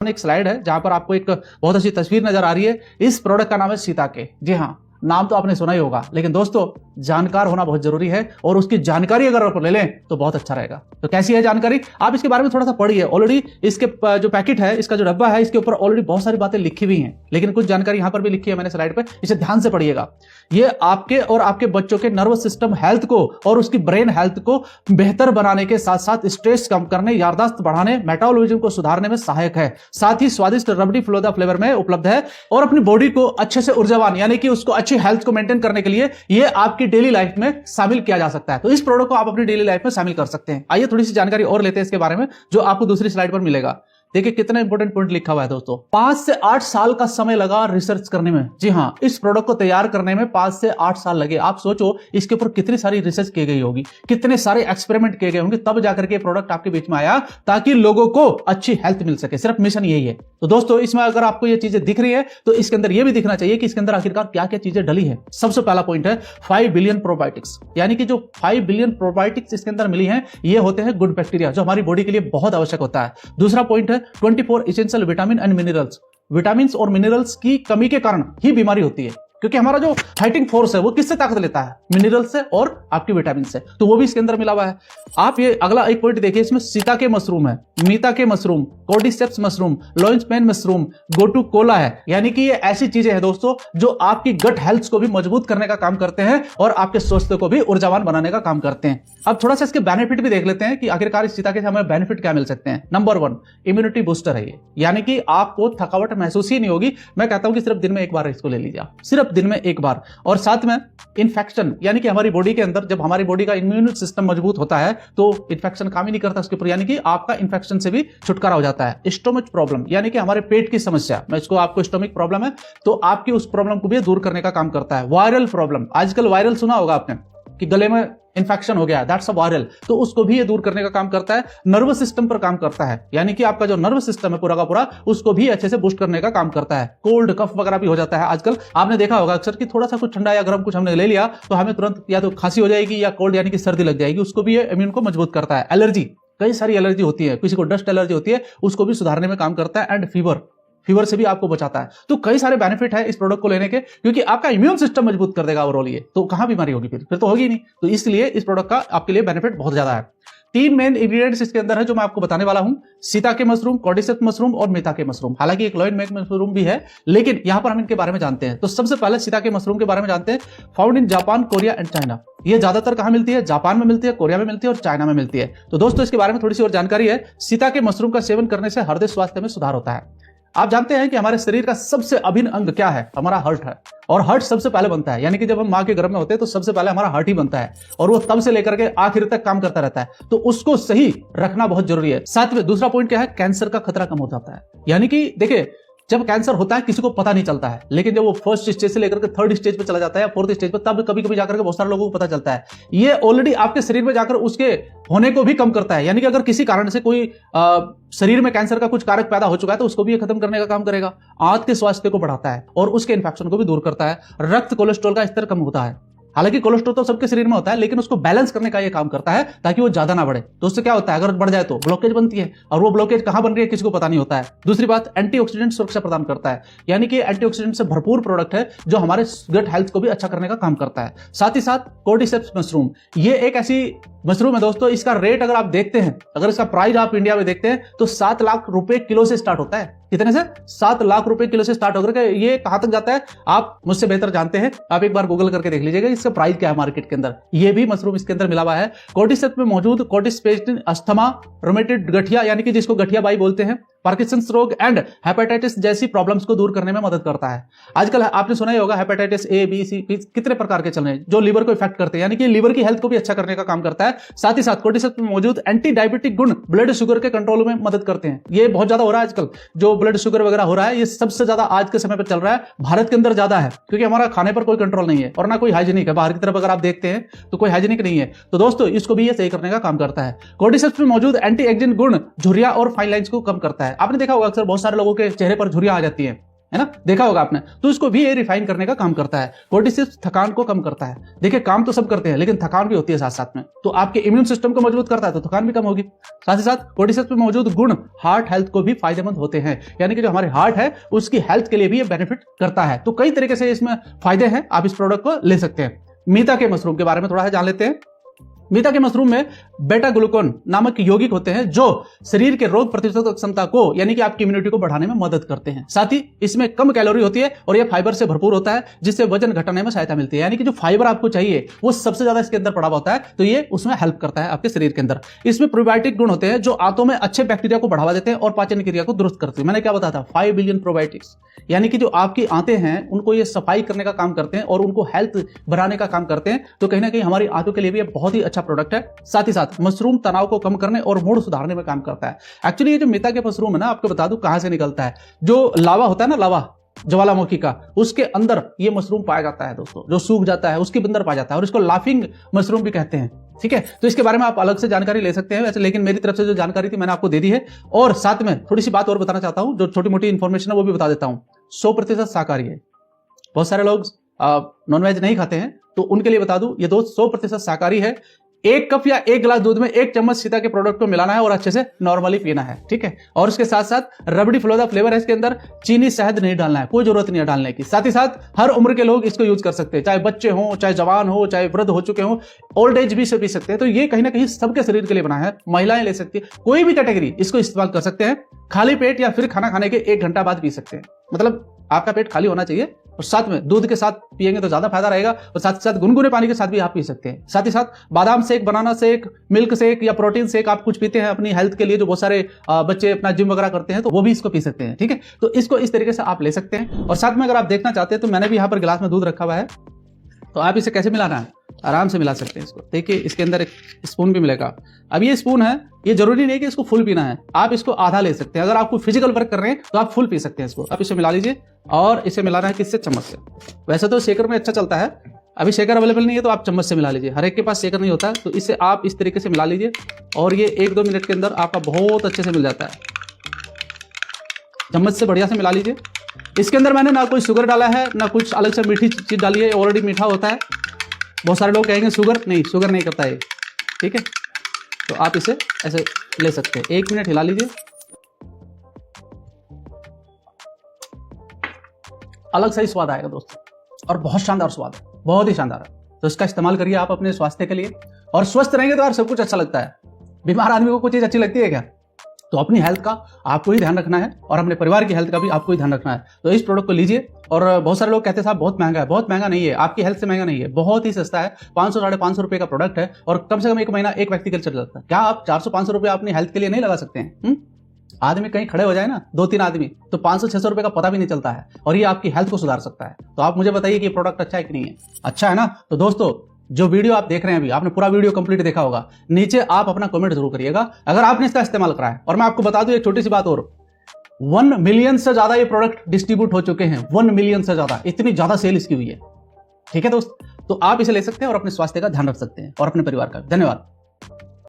एक स्लाइड है जहां पर आपको एक बहुत अच्छी तस्वीर नजर आ रही है। इस प्रोडक्ट का नाम है सीताके। जी हाँ, नाम तो आपने सुना ही होगा, लेकिन दोस्तों जानकार होना बहुत जरूरी है और उसकी जानकारी अगर आप ले लें तो बहुत अच्छा रहेगा। तो कैसी है जानकारी, आप इसके बारे में थोड़ा सा पढ़िए। ऑलरेडी इसके जो पैकेट है, इसका जो डब्बा है, इसके ऊपर ऑलरेडी बहुत सारी बातें लिखी हुई हैं, लेकिन कुछ जानकारी यहां पर भी लिखी है मैंने स्लाइड पर, इसे ध्यान से पढ़िएगा। ये आपके और आपके बच्चों के नर्वस सिस्टम हेल्थ को और उसकी ब्रेन हेल्थ को बेहतर बनाने के साथ साथ स्ट्रेस कम करने, याददाश्त बढ़ाने, मेटाबॉलिज्म को सुधारने में सहायक है। साथ ही स्वादिष्ट रबड़ी फ्लोदा फ्लेवर में उपलब्ध है और अपनी बॉडी को अच्छे से ऊर्जावान यानी कि उसको अच्छी हेल्थ को मेंटेन करने के लिए ये आपकी डेली लाइफ में शामिल किया जा सकता है। तो इस प्रोडक्ट को आप अपनी डेली लाइफ में शामिल कर सकते हैं। आइए थोड़ी सी जानकारी और लेते हैं इसके बारे में, जो आपको दूसरी स्लाइड पर मिलेगा। देखिए कितना इंपॉर्टेंट पॉइंट लिखा हुआ है दोस्तों। 5 से 8 साल का समय लगा रिसर्च करने में। जी हाँ, इस प्रोडक्ट को तैयार करने में 5 से 8 साल लगे। आप सोचो इसके ऊपर कितनी सारी रिसर्च की गई होगी, कितने सारे एक्सपेरिमेंट किए गए होंगे, तब जाकर के प्रोडक्ट आपके बीच में आया ताकि लोगों को अच्छी हेल्थ मिल सके। सिर्फ मिशन यही है। तो दोस्तों इसमें अगर आपको ये चीजें दिख रही है तो इसके अंदर यह भी दिखना चाहिए कि इसके अंदर आखिरकार क्या क्या चीजें डली है। सबसे पहला पॉइंट है 5 बिलियन प्रोबायोटिक्स, यानी कि जो 5 बिलियन प्रोबायोटिक्स इसके अंदर मिली है, ये होते हैं गुड बैक्टीरिया जो हमारी बॉडी के लिए बहुत आवश्यक होता है। दूसरा पॉइंट है 24 essential vitamin and minerals. Vitamin और मिनरल्स की कमी के कारण ही बीमारी होती है, क्योंकि हमारा जो फाइटिंग फोर्स है वो किससे ताकत लेता है? मिनरल से और आपकी विटामिन से। तो वो भी इसके अंदर मिला हुआ है। आप ये अगला एक पॉइंट देखिए, इसमें सीता के मशरूम है, मीता के मशरूम, कोर्डिसेप्स मशरूम, लॉरेंसमैन मशरूम, गोटू कोला है। यानी कि ये ऐसी चीजें हैं दोस्तों जो आपकी गट हेल्थ को भी मजबूत करने का काम करते हैं और आपके स्वास्थ्य को भी ऊर्जावान बनाने का काम करते हैं। अब थोड़ा सा इसके बेनिफिट भी देख लेते हैं कि आखिरकार इस सीता के हमें बेनिफिट क्या मिल सकते हैं। नंबर 1, इम्यूनिटी बूस्टर है ये, यानी कि आपको थकावट महसूस ही नहीं होगी। मैं कहता हूं कि सिर्फ दिन में एक बार इसको ले लीजिए, सिर्फ दिन में एक बार। और साथ में इन्फेक्शन, यानी कि हमारी बॉडी के अंदर जब हमारी बॉडी का इम्यून सिस्टम मजबूत होता है तो इन्फेक्शन काम ही नहीं करता उसके ऊपर, यानी कि आपका इन्फेक्शन से भी छुटकारा हो जाता है। स्टोमच प्रॉब्लम, यानी कि हमारे पेट की समस्या, मैं इसको आपको स्टोमिक प्रॉब्लम है तो आपकी उस प्रॉब्लम को भी दूर करने का काम करता है। वायरल प्रॉब्लम, आजकल वायरल सुना होगा आपने कि गले में इन्फेक्शन हो गया, दैट्स अ वायरल, तो उसको भी ये दूर करने का काम करता है। नर्वस सिस्टम पर काम करता है, यानी कि आपका जो नर्वस सिस्टम है पूरा का पूरा, उसको भी अच्छे से बूस्ट करने का काम करता है। कोल्ड कफ वगैरह भी हो जाता है आजकल, आपने देखा होगा अक्सर कि थोड़ा सा कुछ ठंडा या गर्म कुछ हमने ले लिया तो हमें तुरंत या तो खांसी हो जाएगी या कोल्ड यानी कि सर्दी लग जाएगी, उसको भी ये इम्यून को मजबूत करता है। एलर्जी, कई सारी एलर्जी होती है, किसी को डस्ट एलर्जी होती है, उसको भी सुधारने में काम करता है। एंड फीवर से भी आपको बचाता है। तो कई सारे बेनिफिट है इस प्रोडक्ट को लेने के, क्योंकि आपका इम्यून सिस्टम मजबूत कर देगा ओवरऑल ये, तो कहां बीमारी होगी फिर तो होगी नहीं। तो इसलिए इस प्रोडक्ट का आपके लिए बेनिफिट बहुत ज्यादा है। 3 मेन इंग्रेडिएंट्स इसके अंदर है जो मैं आपको बताने वाला हूं, सीता के मशरूम, कॉर्डिसेप्स मशरूम और मीता के मशरूम। हालांकि एक लॉयन मेक मशरूम भी है, लेकिन यहां पर हम इनके बारे में जानते हैं। तो सबसे पहले सीता के मशरूम के बारे में जानते हैं। Found in Japan, Korea and China. ये ज्यादातर कहां मिलती है? जापान में मिलती है, कोरिया में मिलती है और चाइना में मिलती है। तो दोस्तों इसके बारे में थोड़ी सी और जानकारी है। सीता के मशरूम का सेवन करने से हृदय स्वास्थ्य में सुधार होता है। आप जानते हैं कि हमारे शरीर का सबसे अभिन्न अंग क्या है? हमारा हार्ट है, और हार्ट सबसे पहले बनता है, यानी कि जब हम मां के गर्भ में होते हैं तो सबसे पहले हमारा हार्ट ही बनता है और वो तब से लेकर के आखिर तक काम करता रहता है। तो उसको सही रखना बहुत जरूरी है। साथ में दूसरा पॉइंट क्या है? कैंसर का खतरा कम हो जाता है। यानी कि देखिए, जब कैंसर होता है किसी को पता नहीं चलता है, लेकिन जब वो फर्स्ट स्टेज से लेकर के 3rd स्टेज पे चला जाता है या 4th स्टेज पे, तब कभी कभी जाकर के बहुत सारे लोगों को पता चलता है। ये ऑलरेडी आपके शरीर में जाकर उसके होने को भी कम करता है, यानी कि अगर किसी कारण से कोई शरीर में कैंसर का कुछ कारक पैदा हो चुका है तो उसको भी ये खत्म करने का काम करेगा। आंत के स्वास्थ्य को बढ़ाता है और उसके इन्फेक्शन को भी दूर करता है। रक्त कोलेस्ट्रॉल का स्तर कम होता है। हालांकि कोलेस्ट्रॉल तो सबके शरीर में होता है, लेकिन उसको बैलेंस करने का ये काम करता है ताकि वो ज्यादा ना बढ़े। तो उससे क्या होता है? अगर बढ़ जाए तो ब्लॉकेज बनती है, और वो ब्लॉकेज कहां बन रही है किसी को पता नहीं होता है। दूसरी बात, एंटीऑक्सीडेंट सुरक्षा प्रदान करता है, यानी कि एंटीऑक्सीडेंट से भरपूर प्रोडक्ट है जो हमारे गट हेल्थ को भी अच्छा करने का काम करता है। साथ ही साथ कोर्डिसेप्स मशरूम, ये एक ऐसी मशरूम है दोस्तों, इसका रेट अगर आप देखते हैं, अगर इसका प्राइस आप इंडिया में देखते हैं तो 7 लाख रुपए किलो से स्टार्ट होता है। कितने से? 7 लाख रुपए किलो से स्टार्ट होकर ये कहां तक जाता है आप मुझसे बेहतर जानते हैं। आप एक बार गूगल करके देख लीजिएगा इसका प्राइस क्या है मार्केट के अंदर। ये भी मशरूम इसके अंदर मिला हुआ है। कोर्डिसेप्स में मौजूद कोर्टिसोप्टेन अस्थमा, रोमेटॉइड गठिया, यानी कि जिसको गठिया बाई बोलते हैं, पार्किंसंस रोग एंड हेपेटाइटिस जैसी प्रॉब्लम्स को दूर करने में मदद करता है। आजकल आपने सुना ही होगा हेपेटाइटिस ए, बी, सी, कितने प्रकार के चल रहे हैं जो लीवर को इफेक्ट करते हैं, यानी कि लीवर की हेल्थ को भी अच्छा करने का काम करता है। साथ ही साथ कोर्टिसेप्स में मौजूद एंटी डायबिटिक गुण ब्लड शुगर के कंट्रोल में मदद करते हैं। ये बहुत ज्यादा हो रहा है आजकल, जो ब्लड शुगर वगैरह हो रहा है, ये सबसे ज्यादा आज के समय पर चल रहा है। भारत के अंदर ज्यादा है क्योंकि हमारा खाने पर कोई कंट्रोल नहीं है और ना कोई हाइजीनिक है। बाहर की तरफ अगर आप देखते हैं तो कोई हाइजीनिक नहीं है। तो दोस्तों इसको भी ये सही करने का काम करता है। कोर्टिसेप्स में मौजूद एंटी एजिंग गुण झुर्रियां और फाइन लाइंस को कम करता है। आपने देखा होगा अक्सर बहुत सारे लोगों के चेहरे पर झुर्रियां आ जाती हैं, है ना, देखा होगा आपने। तो इसको भी ये रिफाइन करने का काम करता है। कोर्टिसिप्स थकान को कम करता है। देखिए काम तो सब करते हैं लेकिन थकान भी होती है साथ साथ में, तो आपके इम्यून सिस्टम को मजबूत करता है तो थकान भी कम होगी। साथ ही साथ कोर्टिसिप्स में मौजूद गुण हार्ट हेल्थ को भी फायदेमंद होते हैं, यानी कि जो हमारे हार्ट है उसकी हेल्थ के लिए भी ये बेनिफिट करता है। तो कई तरीके से इसमें फायदे हैं, आप इस प्रोडक्ट को ले सकते हैं। मीता के मशरूम के बारे में थोड़ा सा जान लेते हैं। मीता के मशरूम में बेटा ग्लूकोन नामक यौगिक होते हैं जो शरीर के रोग प्रतिरोधक क्षमता को यानी कि आपकी इम्यूनिटी को बढ़ाने में मदद करते हैं। साथ ही इसमें कम कैलोरी होती है और यह फाइबर से भरपूर होता है जिससे वजन घटाने में सहायता मिलती है, यानी कि जो फाइबर आपको चाहिए वो सबसे ज्यादा इसके अंदर पड़ा होता है, तो ये उसमें हेल्प करता है आपके शरीर के अंदर। इसमें प्रोबायोटिक गुण होते हैं जो आंतों में अच्छे बैक्टीरिया को बढ़ावा देते हैं और पाचन क्रिया को दुरुस्त करते हैं। मैंने क्या बताया था, 5 बिलियन प्रोबायोटिक्स, यानी कि जो आपकी आंतें हैं उनको ये सफाई करने का काम करते हैं और उनको हेल्थ बढ़ाने का काम करते हैं। तो कहीं ना कहीं हमारी आंतों के लिए भी ये बहुत ही अच्छा प्रोडक्ट है। साथ ही साथ मशरूम तनाव को कम करने और मूड सुधारने में काम करता है। एक्चुअली ये जो मीता के मशरूम है ना, आपको बता दूं कहां से निकलता है। जो लावा होता है ना, लावा ज्वालामुखी का, उसके अंदर ये मशरूम पाया जाता है दोस्तों, जो सूख जाता है उसके अंदर पाया जाता है और इसको लाफिंग मशरूम भी कहते हैं। ठीक है, तो इसके बारे में आप अलग से जानकारी ले सकते हैं वैसे, लेकिन मेरी तरफ से जो जानकारी थी मैंने आपको दे दी है। और साथ में थोड़ी सी बात और बताना चाहता हूं, जो छोटी मोटी इंफॉर्मेशन है वो भी बता देता हूं। 100% शाकाहारी है। बहुत सारे लोग नॉनवेज नहीं खाते हैं तो उनके लिए बता दूं, ये दोस्त 100% शाकाहारी है। 1 कप या 1 गिलास दूध में 1 चम्मच सीता के प्रोडक्ट को मिलाना है और अच्छे से नॉर्मली पीना है। ठीक है, और उसके साथ साथ रबड़ी फलोदा फ्लेवर है इसके अंदर, चीनी शहद नहीं डालना है, कोई जरूरत नहीं है डालने की। साथ ही साथ हर उम्र के लोग इसको यूज कर सकते हैं, चाहे बच्चे हों, चाहे जवान हो, चाहे वृद्ध हो चुके हों, ओल्ड एज भी से पी सकते हैं। तो ये कहीं ना कहीं सबके शरीर के लिए बना है, महिलाएं ले सकती है, कोई भी कैटेगरी इसको इस्तेमाल कर सकते हैं। खाली पेट या फिर खाना खाने के 1 घंटा बाद पी सकते हैं, मतलब आपका पेट खाली होना चाहिए और साथ में दूध के साथ पिएंगे तो ज्यादा फायदा रहेगा। और साथ ही साथ गुनगुने पानी के साथ भी आप पी सकते हैं। साथ ही साथ बादाम shake, banana shake, milk shake या प्रोटीन शेक आप कुछ पीते हैं अपनी हेल्थ के लिए, जो बहुत सारे बच्चे अपना जिम वगैरह करते हैं तो वो भी इसको पी सकते हैं। ठीक है, तो इसको इस तरीके से आप ले सकते हैं। और साथ में अगर आप देखना चाहते हैं तो मैंने भी यहाँ पर गिलास में दूध रखा हुआ है, तो आप इसे कैसे मिलाना है आराम से मिला सकते हैं इसको। देखिए इसके अंदर एक स्पून भी मिलेगा। अब ये स्पून है, ये जरूरी नहीं है कि इसको फुल पीना है, आप इसको आधा ले सकते हैं। अगर आपको फिजिकल वर्क कर रहे हैं तो आप फुल पी सकते हैं इसको। आप इसे मिला लीजिए और इसे मिलाना है किससे, चम्मच से। वैसे तो शेकर में अच्छा चलता है, अभी शेकर अवेलेबल नहीं है तो आप चम्मच से मिला लीजिए। हर एक के पास शेकर नहीं होता है, तो इसे आप इस तरीके से मिला लीजिए और ये 1-2 मिनट के अंदर आपका बहुत अच्छे से मिल जाता है। चम्मच से बढ़िया से मिला लीजिए। इसके अंदर मैंने ना कोई शुगर डाला है ना कुछ अलग से मीठी चीज डाली है, ऑलरेडी मीठा होता है। बहुत सारे लोग कहेंगे शुगर नहीं करता है। ठीक है, तो आप इसे ऐसे ले सकते हैं। 1 मिनट हिला लीजिए, अलग सा ही स्वाद आएगा दोस्तों और बहुत शानदार स्वाद है, बहुत ही शानदार है। तो इसका इस्तेमाल करिए आप अपने स्वास्थ्य के लिए, और स्वस्थ रहेंगे तो यार सब कुछ अच्छा लगता है। बीमार आदमी को कोई चीज अच्छी लगती है क्या? तो अपनी हेल्थ का आपको ही ध्यान रखना है और अपने परिवार की हेल्थ का भी आपको ही ध्यान रखना है। तो इस प्रोडक्ट को लीजिए। और बहुत सारे लोग कहते हैं साहब बहुत महंगा है, बहुत महंगा नहीं है, आपकी हेल्थ से महंगा नहीं है, बहुत ही सस्ता है। 500-550 रुपए का प्रोडक्ट है और कम से कम 1 महीना एक व्यक्ति के लिए चल जाता है। क्या आप 400-500 रुपए अपनी हेल्थ के लिए नहीं लगा सकते हैं? आदमी कहीं खड़े हो जाए ना, 2-3 आदमी, तो 500-600 रुपए का पता भी नहीं चलता है और ये आपकी हेल्थ को सुधार सकता है। तो आप मुझे बताइए कि ये प्रोडक्ट अच्छा है कि नहीं है? अच्छा है ना? तो दोस्तों जो वीडियो आप देख रहे हैं अभी, आपने पूरा वीडियो कंप्लीट देखा होगा, नीचे आप अपना कमेंट जरूर करिएगा अगर आपने इसका इस्तेमाल करा है। और मैं आपको बता दूं एक छोटी सी बात और, 1 मिलियन से ज्यादा ये प्रोडक्ट डिस्ट्रीब्यूट हो चुके हैं। 1 मिलियन से ज्यादा, इतनी ज्यादा सेल इसकी हुई है। ठीक है दोस्त, तो आप इसे ले सकते हैं और अपने स्वास्थ्य का ध्यान रख सकते हैं और अपने परिवार का। धन्यवाद।